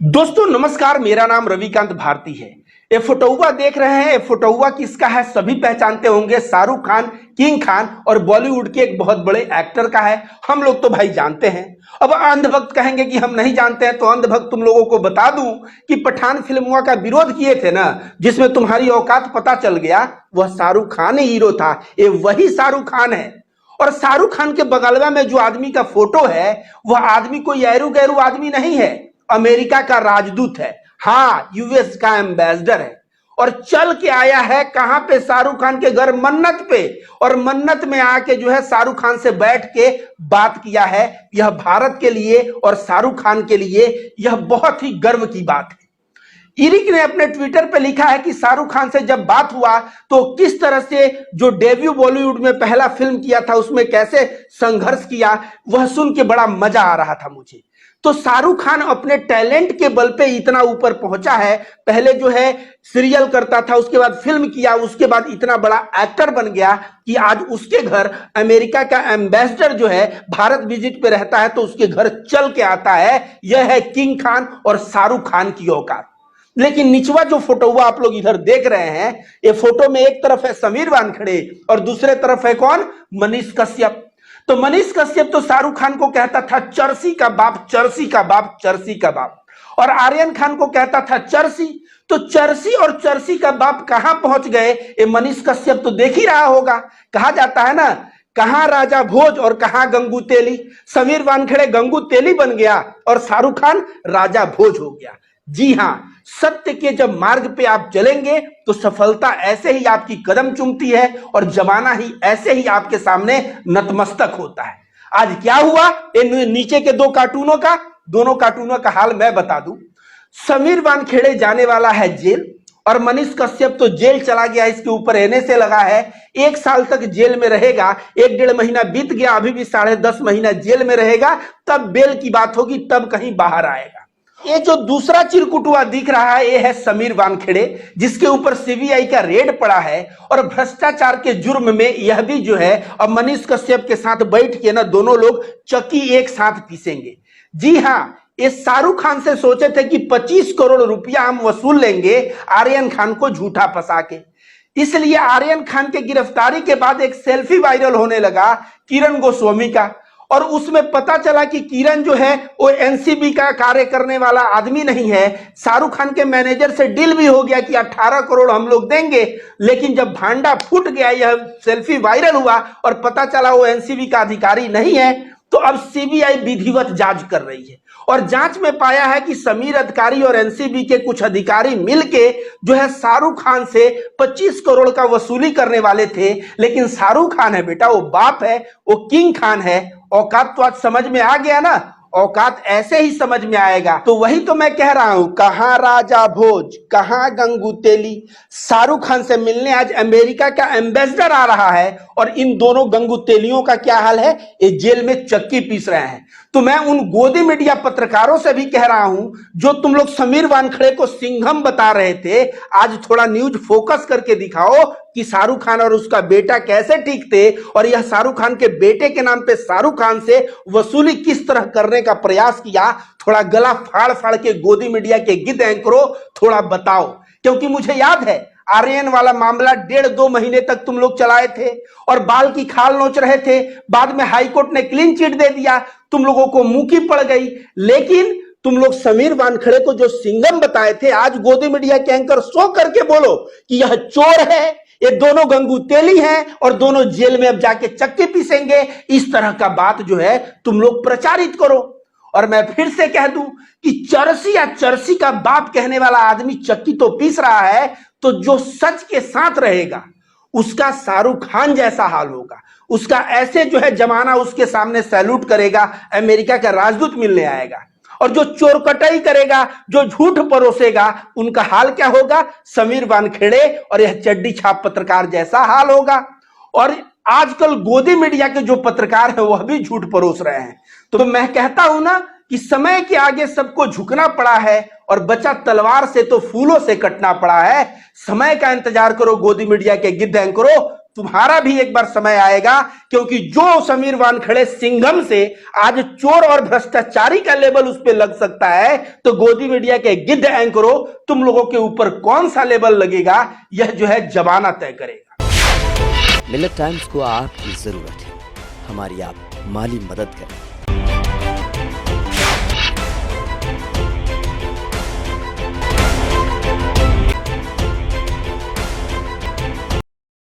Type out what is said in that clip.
दोस्तों नमस्कार, मेरा नाम रविकांत भारती है। ये फोटोवा देख रहे हैं, ये फोटोवा किसका है सभी पहचानते होंगे। शाहरुख खान, किंग खान और बॉलीवुड के एक बहुत बड़े एक्टर का है। हम लोग तो भाई जानते हैं। अब अंधभक्त कहेंगे कि हम नहीं जानते हैं, तो अंधभक्त तुम लोगों को बता दूं कि पठान फिल्म का विरोध किए थे ना, जिसमें तुम्हारी औकात पता चल गया, वह शाहरुख खान ही हीरो था। ये वही शाहरुख खान है। और शाहरुख खान के बगलवा में जो आदमी का फोटो है, वह आदमी कोई ऐरू गैरू आदमी नहीं है, अमेरिका का राजदूत है। हाँ, यूएस का एम्बेसडर है। और चल के आया है कहां पे? शाहरुख खान के घर मन्नत पे। और मन्नत में आके जो है शाहरुख खान से बैठ के बात किया है। यह भारत के लिए और शाहरुख खान के लिए यह बहुत ही गर्व की बात है। इरिक ने अपने ट्विटर पे लिखा है कि शाहरुख खान से जब बात हुआ तो किस तरह से जो डेब्यू बॉलीवुड में पहला फिल्म किया था उसमें कैसे संघर्ष किया, वह सुन के बड़ा मजा आ रहा था मुझे। तो शाहरुख खान अपने टैलेंट के बल पे इतना ऊपर पहुंचा है। पहले जो है सीरियल करता था, उसके बाद फिल्म किया, उसके बाद इतना बड़ा एक्टर बन गया कि आज उसके घर अमेरिका का एम्बेसडर जो है भारत विजिट पे रहता है तो उसके घर चल के आता है। यह है किंग खान और शाहरुख खान की औकात। लेकिन निचवा जो फोटो आप लोग इधर देख रहे हैं, ये फोटो में एक तरफ है समीर वानखेड़े और दूसरे तरफ है कौन? मनीष कश्यप। तो मनीष कश्यप तो शाहरुख खान को कहता था चर्सी का बाप, चर्सी का बाप, चर्सी का बाप। और आर्यन खान को कहता था चर्सी। तो चर्सी और चर्सी का बाप कहां पहुंच गए, ये मनीष कश्यप तो देख ही रहा होगा। कहा जाता है ना, कहां राजा भोज और कहां गंगू तेली। समीर वानखेड़े गंगू तेली बन गया और शाहरुख खान राजा भोज हो गया। जी हां, सत्य के जब मार्ग पे आप चलेंगे तो सफलता ऐसे ही आपकी कदम चूमती है और जमाना ही ऐसे ही आपके सामने नतमस्तक होता है। आज क्या हुआ इन नीचे के दो कार्टूनों का, दोनों कार्टूनों का हाल मैं बता दूं। समीर वानखेड़े जाने वाला है जेल और मनीष कश्यप तो जेल चला गया, इसके ऊपर एनएसए लगा है। 1 साल तक जेल में रहेगा। 1-1.5 महीना बीत गया, अभी भी 10.5 महीना जेल में रहेगा। तब बेल की बात होगी, तब कहीं बाहर आएगा। ये जो दूसरा चिरकुटुआ दिख रहा है, ये है समीर वानखेड़े, जिसके ऊपर सीबीआई का रेड पड़ा है और भ्रष्टाचार के जुर्म में यह भी जो है अब मनीष कश्यप के साथ बैठ के ना दोनों लोग चक्की एक साथ पीसेंगे। जी हां, ये शाहरुख खान से सोचे थे कि 25 करोड़ रुपया हम वसूल लेंगे आर्यन खान को झूठा फंसा के। इसलिए आर्यन खान के गिरफ्तारी के बाद एक सेल्फी वायरल होने लगा किरण गोस्वामी का, और उसमें पता चला कि किरण जो है वो एनसीबी का कार्य करने वाला आदमी नहीं है। शाहरुख खान के मैनेजर से डील भी हो गया कि 18 करोड़ हम लोग देंगे। लेकिन जब भांडा फूट गया, यह सेल्फी वायरल हुआ और पता चला वो एनसीबी का अधिकारी नहीं है, तो अब सीबीआई विधिवत जांच कर रही है। और जांच में पाया है कि समीर अधिकारी और एनसीबी के कुछ अधिकारी मिलके जो है शाहरुख खान से 25 करोड़ का वसूली करने वाले थे। लेकिन शाहरुख खान है बेटा, वो बाप है, वो किंग खान है। औकात तो आज समझ में आ गया ना, औकात ऐसे ही समझ में आएगा। तो वही तो मैं कह रहा हूं, कहां राजा भोज, कहां गंगू तेली। शाहरुख खान से मिलने आज अमेरिका का एम्बेसडर आ रहा है और इन दोनों गंगू तेलियों का क्या हाल है, ये जेल में चक्की पीस रहे हैं। तो मैं उन गोदी मीडिया पत्रकारों से भी कह रहा हूं, जो तुम लोग समीर वानखेड़े को सिंघम बता रहे थे, आज थोड़ा न्यूज फोकस करके दिखाओ कि शाहरुख खान और उसका बेटा कैसे ठीक थे और यह शाहरुख खान के बेटे के नाम पे शाहरुख खान से वसूली किस तरह करने का प्रयास किया। थोड़ा गला फाड़ फाड़ के गोदी मीडिया के गिद्ध एंकरों थोड़ा बताओ, क्योंकि मुझे याद है आर्यन वाला मामला 1.5-2 महीने तक तुम लोग चलाए थे और बाल की खाल नोच रहे थे। बाद में हाईकोर्ट ने क्लीन चिट दे दिया, तुम लोगों को मुंह की पड़ गई। लेकिन तुम लोग समीर वानखेड़े को जो सिंघम बताए थे, आज गोदी मीडिया के एंकर शो करके बोलो कि यह चोर है, ये दोनों गंगू तेली हैं और दोनों जेल में अब जाके चक्के पीसेंगे। इस तरह का बात जो है तुम लोग प्रचारित करो। और मैं फिर से कह दूं कि चर्सी या चर्सी का बाप कहने वाला आदमी चक्की तो पीस रहा है, तो जो सच के साथ रहेगा उसका शाहरुख खान जैसा हाल होगा। उसका ऐसे जो है जमाना उसके सामने सैल्यूट करेगा, अमेरिका का राजदूत मिलने आएगा। और जो चोरकटाई करेगा, जो झूठ परोसेगा, उनका हाल क्या होगा? समीर वानखेड़े और यह चड्डी छाप पत्रकार जैसा हाल होगा। और आजकल गोदी मीडिया के जो पत्रकार हैं वह भी झूठ परोस रहे हैं। तो मैं कहता हूं ना कि समय के आगे सबको झुकना पड़ा है और बचा तलवार से तो फूलों से कटना पड़ा है। समय का इंतजार करो गोदी मीडिया के गिद्ध एंकरों, तुम्हारा भी एक बार समय आएगा, क्योंकि जो समीर वानखेड़े सिंघम से आज चोर और भ्रष्टाचारी का लेबल उस पर लग सकता है, तो गोदी मीडिया के गिद्ध एंकरों, तुम लोगों के ऊपर कौन सा लेबल लगेगा, यह जो है जमाना तय करेगा। मिलत टाइम्स को आपकी जरूरत है, हमारी आप माली मदद करें।